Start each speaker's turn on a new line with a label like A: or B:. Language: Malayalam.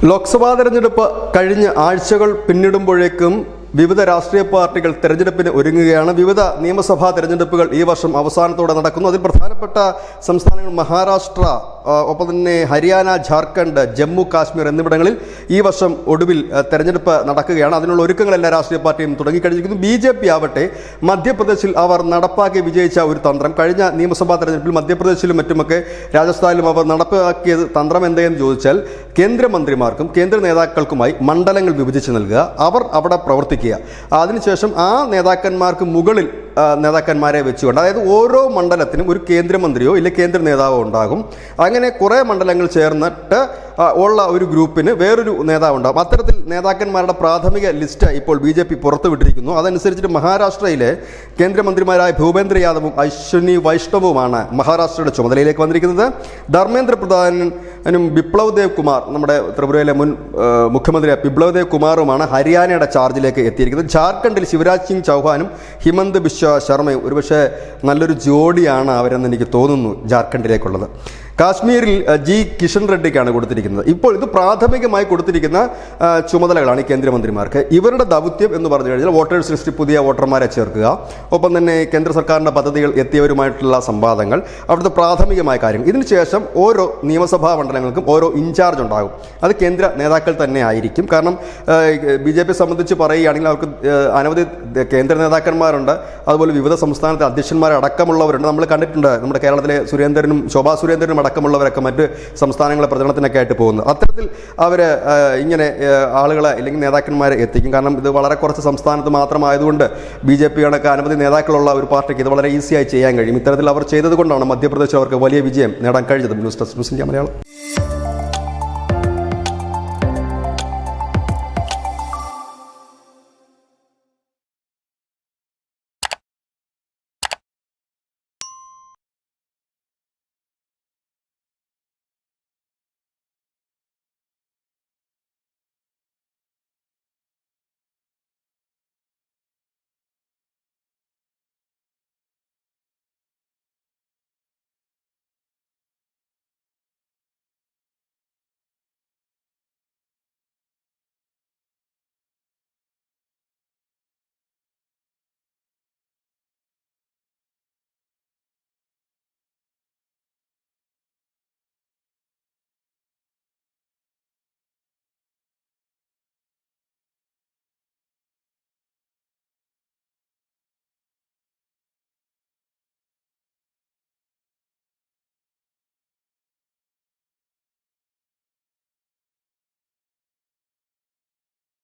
A: ലോക്സഭാ തെരഞ്ഞെടുപ്പ് കഴിഞ്ഞ ആഴ്ചകൾ പിന്നിടുമ്പോഴേക്കും വിവിധ രാഷ്ട്രീയ പാർട്ടികൾ തെരഞ്ഞെടുപ്പിന് ഒരുങ്ങുകയാണ്. വിവിധ നിയമസഭാ തെരഞ്ഞെടുപ്പുകൾ ഈ വർഷം അവസാനത്തോടെ നടക്കുന്നു. അതിൽ പ്രധാനപ്പെട്ട സംസ്ഥാനങ്ങൾ മഹാരാഷ്ട്ര, ഒപ്പം തന്നെ ഹരിയാന, ജാർഖണ്ഡ്, ജമ്മു കാശ്മീർ എന്നിവിടങ്ങളിൽ ഈ വർഷം ഒടുവിൽ തെരഞ്ഞെടുപ്പ് നടക്കുകയാണ്. അതിനുള്ള ഒരുക്കങ്ങൾ എല്ലാ രാഷ്ട്രീയ പാർട്ടിയും തുടങ്ങിക്കഴിഞ്ഞിരിക്കുന്നു. BJP ആവട്ടെ മധ്യപ്രദേശിൽ അവർ നടപ്പാക്കി വിജയിച്ച ഒരു തന്ത്രം, കഴിഞ്ഞ നിയമസഭാ തെരഞ്ഞെടുപ്പിൽ മധ്യപ്രദേശിലും മറ്റുമൊക്കെ രാജസ്ഥാനിലും അവർ നടപ്പാക്കിയത് തന്ത്രം എന്തെന്ന് ചോദിച്ചാൽ കേന്ദ്രമന്ത്രിമാർക്കും കേന്ദ്ര നേതാക്കൾക്കുമായി മണ്ഡലങ്ങൾ വിഭജിച്ച് നൽകുക, അവർ അവിടെ പ്രവർത്തിക്കുക. അതിനുശേഷം ആ നേതാക്കന്മാർക്ക് മുകളിൽ നേതാക്കന്മാരെ വെച്ചുകൊണ്ട്, അതായത് ഓരോ മണ്ഡലത്തിനും ഒരു കേന്ദ്രമന്ത്രിയോ ഇല്ല കേന്ദ്ര നേതാവോ ഉണ്ടാകും. അങ്ങനെ കുറേ മണ്ഡലങ്ങൾ ചേർന്നിട്ട് ഉള്ള ഒരു ഗ്രൂപ്പിന് വേറൊരു നേതാവ് ഉണ്ടാകും. അത്തരത്തിൽ നേതാക്കന്മാരുടെ പ്രാഥമിക ലിസ്റ്റ് ഇപ്പോൾ BJP പുറത്തുവിട്ടിരിക്കുന്നു. അതനുസരിച്ചിട്ട് മഹാരാഷ്ട്രയിലെ കേന്ദ്രമന്ത്രിമാരായ ഭൂപേന്ദ്ര യാദവും അശ്വിനി വൈഷ്ണവുമാണ് മഹാരാഷ്ട്രയുടെ ചുമതലയിലേക്ക് വന്നിരിക്കുന്നത്. ധർമ്മേന്ദ്ര പ്രധാനും ബിപ്ലവ് ദേവ് കുമാർ, നമ്മുടെ ത്രിപുരയിലെ മുൻ മുഖ്യമന്ത്രി ബിപ്ലവ് ദേവ് കുമാറുമാണ് ഹരിയാനയുടെ ചാർജിലേക്ക് എത്തിയിരിക്കുന്നത്. ജാർഖണ്ഡിൽ ശിവരാജ് സിംഗ് ചൗഹാനും ഹിമന്ത് ബിശ്വ ശർമ്മയും ഒരുപക്ഷെ നല്ലൊരു ജോഡിയാണ് അവരെന്ന് എനിക്ക് തോന്നുന്നു ജാർഖണ്ഡിലേക്കുള്ളത്. കാശ്മീരിൽ G. കിഷൻ റെഡ്ഡിക്കാണ് കൊടുത്തിരിക്കുന്നത്. ഇപ്പോൾ ഇത് പ്രാഥമികമായി കൊടുത്തിരിക്കുന്ന ചുമതലകളാണ് ഈ കേന്ദ്രമന്ത്രിമാർക്ക്. ഇവരുടെ ദൗത്യം എന്ന് പറഞ്ഞു കഴിഞ്ഞാൽ വോട്ടേഴ്സ് ലിസ്റ്റിൽ പുതിയ വോട്ടർമാരെ ചേർക്കുക, ഒപ്പം തന്നെ കേന്ദ്ര സർക്കാരിൻ്റെ പദ്ധതികൾ എത്തിയവരുമായിട്ടുള്ള സംവാദങ്ങൾ, അവിടുത്തെ പ്രാഥമികമായ കാര്യങ്ങൾ. ഇതിനുശേഷം ഓരോ നിയമസഭാ മണ്ഡലങ്ങൾക്കും ഓരോ ഇൻചാർജ് ഉണ്ടാകും. അത് കേന്ദ്ര നേതാക്കൾ തന്നെ ആയിരിക്കും. കാരണം BJP സംബന്ധിച്ച് പറയുകയാണെങ്കിൽ അവർക്ക് അനവധി കേന്ദ്ര നേതാക്കന്മാരുണ്ട്, അതുപോലെ വിവിധ സംസ്ഥാനത്തെ അധ്യക്ഷന്മാരടക്കമുള്ളവരുണ്ട്. നമ്മൾ കണ്ടിട്ടുണ്ട്, നമ്മുടെ കേരളത്തിലെ സുരേന്ദ്രനും ശോഭാ സുരേന്ദ്രനും അടക്കമുള്ളവരൊക്കെ മറ്റ് സംസ്ഥാനങ്ങളെ പ്രചരണത്തിനൊക്കെ ആയിട്ട് പോകുന്നത്. അത്തരത്തിൽ അവർ ഇങ്ങനെ ആളുകളെ അല്ലെങ്കിൽ നേതാക്കന്മാരെ എത്തിക്കും. കാരണം ഇത് വളരെ കുറച്ച് സംസ്ഥാനത്ത് മാത്രമായതുകൊണ്ട് BJP കണക്ക് അനവധി നേതാക്കളുള്ള ഒരു പാർട്ടിക്ക് ഇത് വളരെ ഈസിയായി ചെയ്യാൻ കഴിയും. ഇത്തരത്തിൽ അവർ ചെയ്തതുകൊണ്ടാണ് മധ്യപ്രദേശിൽ അവർക്ക് വലിയ വിജയം നേടാൻ കഴിഞ്ഞത്. News desk news India Malayalam.